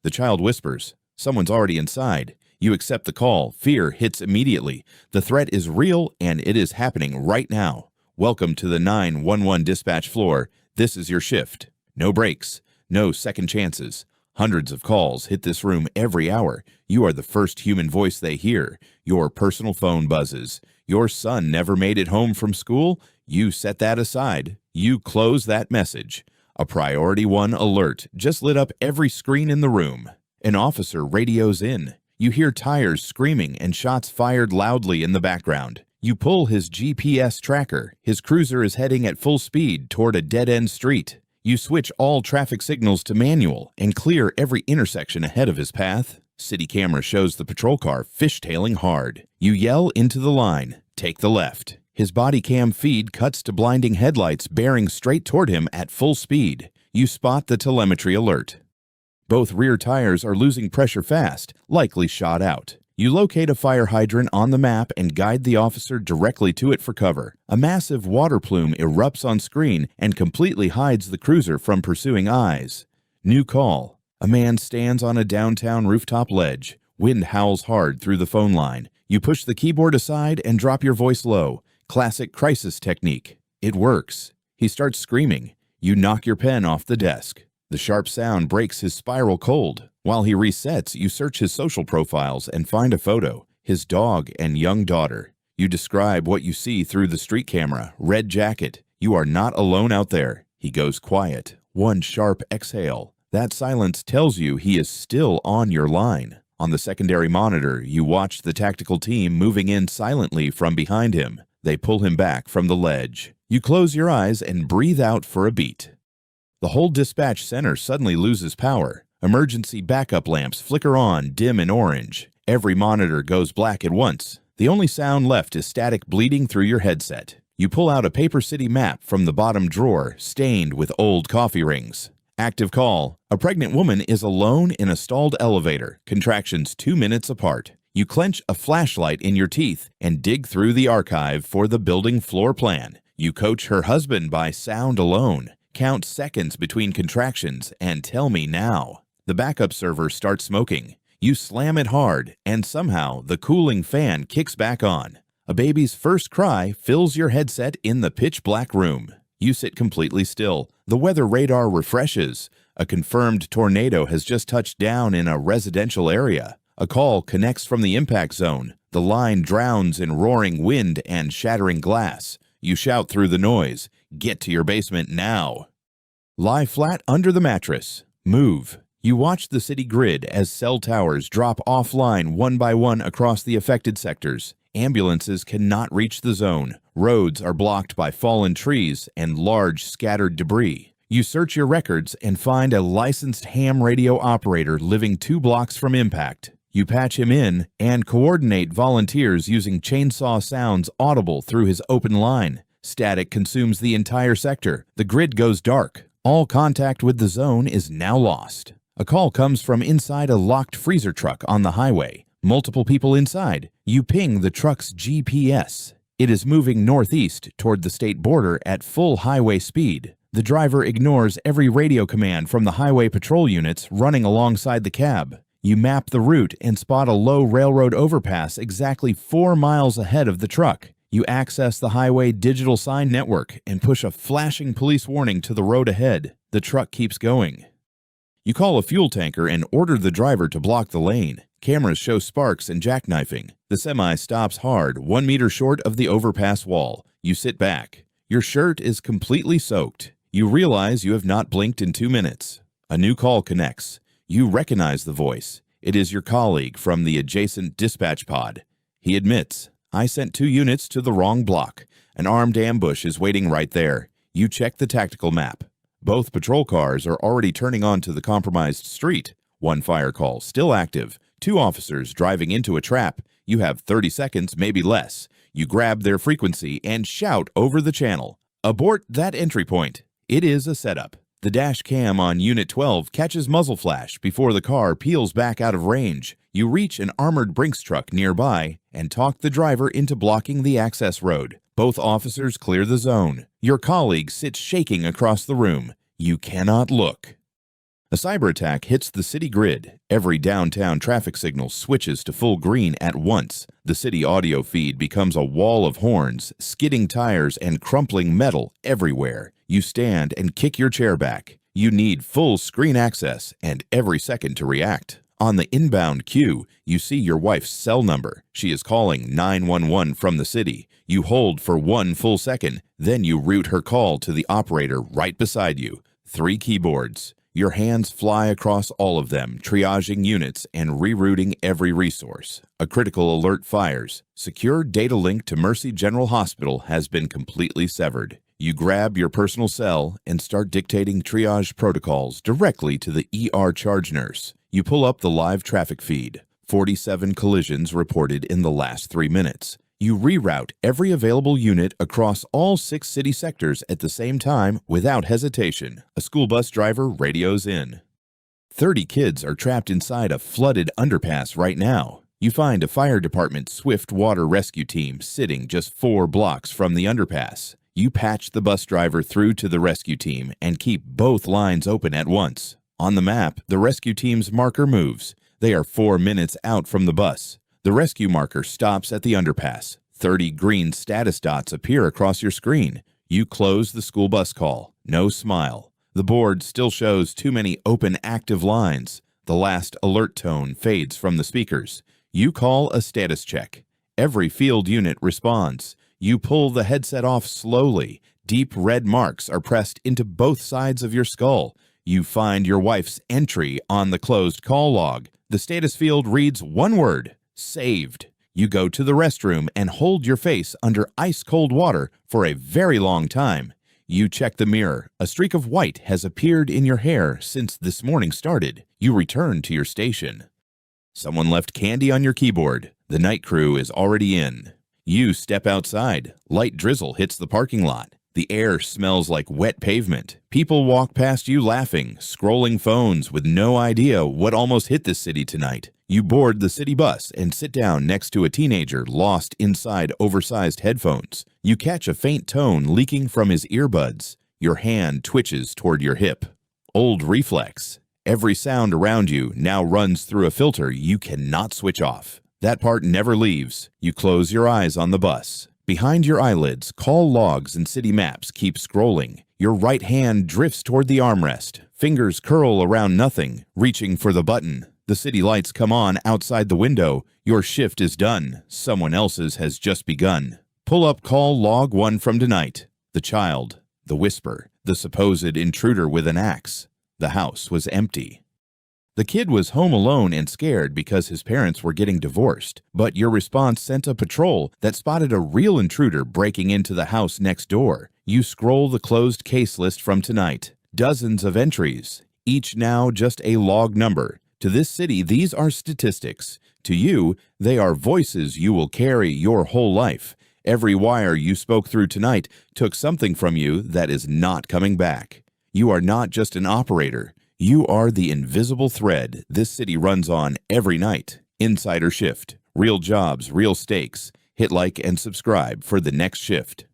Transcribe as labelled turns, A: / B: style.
A: The child whispers, "Someone's already inside." You accept the call. Fear hits immediately. The threat is real and it is happening right now. Welcome to the 911 dispatch floor. This is your shift. No breaks, no second chances. Hundreds of calls hit this room every hour. You are the first human voice they hear. Your personal phone buzzes. Your son never made it home from school? You set that aside. You close that message. A Priority 1 alert just lit up every screen in the room. An officer radios in. You hear tires screaming and shots fired loudly in the background. You pull his GPS tracker. His cruiser is heading at full speed toward a dead-end street. You switch all traffic signals to manual and clear every intersection ahead of his path. City camera shows the patrol car fishtailing hard. You yell into the line, "Take the left." His body cam feed cuts to blinding headlights bearing straight toward him at full speed. You spot the telemetry alert. Both rear tires are losing pressure fast, likely shot out. You locate a fire hydrant on the map and guide the officer directly to it for cover. A massive water plume erupts on screen and completely hides the cruiser from pursuing eyes. New call. A man stands on a downtown rooftop ledge. Wind howls hard through the phone line. You push the keyboard aside and drop your voice low. Classic crisis technique. It works. He starts screaming. You knock your pen off the desk. The sharp sound breaks his spiral cold. While he resets, you search his social profiles and find a photo, his dog and young daughter. You describe what you see through the street camera. Red jacket. You are not alone out there. He goes quiet. One sharp exhale. That silence tells you he is still on your line. On the secondary monitor, you watch the tactical team moving in silently from behind him. They pull him back from the ledge. You close your eyes and breathe out for a beat. The whole dispatch center suddenly loses power. Emergency backup lamps flicker on, dim and orange. Every monitor goes black at once. The only sound left is static bleeding through your headset. You pull out a Paper City map from the bottom drawer, stained with old coffee rings. Active call. A pregnant woman is alone in a stalled elevator, contractions 2 minutes apart. You clench a flashlight in your teeth and dig through the archive for the building floor plan. You coach her husband by sound alone. Count seconds between contractions and tell me now. The backup server starts smoking. You slam it hard, and somehow the cooling fan kicks back on. A baby's first cry fills your headset in the pitch-black room. You sit completely still. The weather radar refreshes. A confirmed tornado has just touched down in a residential area. A call connects from the impact zone. The line drowns in roaring wind and shattering glass. You shout through the noise, "Get to your basement now." Lie flat under the mattress. Move. You watch the city grid as cell towers drop offline one by one across the affected sectors. Ambulances cannot reach the zone. Roads are blocked by fallen trees and large scattered debris. You search your records and find a licensed ham radio operator living 2 blocks from impact. You patch him in and coordinate volunteers using chainsaw sounds audible through his open line. Static consumes the entire sector. The grid goes dark. All contact with the zone is now lost. A call comes from inside a locked freezer truck on the highway. Multiple people inside. You ping the truck's GPS. It is moving northeast toward the state border at full highway speed. The driver ignores every radio command from the highway patrol units running alongside the cab. You map the route and spot a low railroad overpass exactly 4 miles ahead of the truck. You access the highway digital sign network and push a flashing police warning to the road ahead. The truck keeps going. You call a fuel tanker and order the driver to block the lane. Cameras show sparks and jackknifing. The semi stops hard, 1 meter short of the overpass wall. You sit back. Your shirt is completely soaked. You realize you have not blinked in 2 minutes. A new call connects. You recognize the voice. It is your colleague from the adjacent dispatch pod. He admits, "I sent 2 units to the wrong block. An armed ambush is waiting right there." You check the tactical map. Both patrol cars are already turning onto the compromised street. 1 fire call, still active. 2 officers driving into a trap. You have 30 seconds, maybe less. You grab their frequency and shout over the channel, "Abort that entry point." It is a setup. The dash cam on Unit 12 catches muzzle flash before the car peels back out of range. You reach an armored Brinks truck nearby and talk the driver into blocking the access road. Both officers clear the zone. Your colleague sits shaking across the room. You cannot look. A cyber attack hits the city grid. Every downtown traffic signal switches to full green at once. The city audio feed becomes a wall of horns, skidding tires, and crumpling metal everywhere. You stand and kick your chair back. You need full screen access and every second to react. On the inbound queue, you see your wife's cell number. She is calling 911 from the city. You hold for 1 full second, then you route her call to the operator right beside you. 3 keyboards. Your hands fly across all of them, triaging units and rerouting every resource. A critical alert fires. Secure data link to Mercy General Hospital has been completely severed. You grab your personal cell and start dictating triage protocols directly to the ER charge nurse. You pull up the live traffic feed. 47 collisions reported in the last 3 minutes. You reroute every available unit across all 6 city sectors at the same time without hesitation. A school bus driver radios in. 30 kids are trapped inside a flooded underpass right now. You find a fire department swift water rescue team sitting just 4 blocks from the underpass. You patch the bus driver through to the rescue team and keep both lines open at once. On the map, the rescue team's marker moves. They are 4 minutes out from the bus. The rescue marker stops at the underpass. 30 green status dots appear across your screen. You close the school bus call. No smile. The board still shows too many open active lines. The last alert tone fades from the speakers. You call a status check. Every field unit responds. You pull the headset off slowly. Deep red marks are pressed into both sides of your skull. You find your wife's entry on the closed call log. The status field reads one word: saved. You go to the restroom and hold your face under ice-cold water for a very long time. You check the mirror. A streak of white has appeared in your hair since this morning started. You return to your station. Someone left candy on your keyboard. The night crew is already in. You step outside. Light drizzle hits the parking lot. The air smells like wet pavement. People walk past you laughing, scrolling phones with no idea what almost hit this city tonight. You board the city bus and sit down next to a teenager lost inside oversized headphones. You catch a faint tone leaking from his earbuds. Your hand twitches toward your hip. Old reflex. Every sound around you now runs through a filter you cannot switch off. That part never leaves. You close your eyes on the bus. Behind your eyelids, call logs and city maps keep scrolling. Your right hand drifts toward the armrest. Fingers curl around nothing, reaching for the button. The city lights come on outside the window. Your shift is done. Someone else's has just begun. Pull up call log 1 from tonight. The child, the whisper, the supposed intruder with an axe. The house was empty. The kid was home alone and scared because his parents were getting divorced, but your response sent a patrol that spotted a real intruder breaking into the house next door. You scroll the closed case list from tonight. Dozens of entries, each now just a log number. To this city, these are statistics. To you, they are voices you will carry your whole life. Every wire you spoke through tonight took something from you that is not coming back. You are not just an operator. You are the invisible thread this city runs on every night. Insider Shift. Real jobs, real stakes. Hit like and subscribe for the next shift.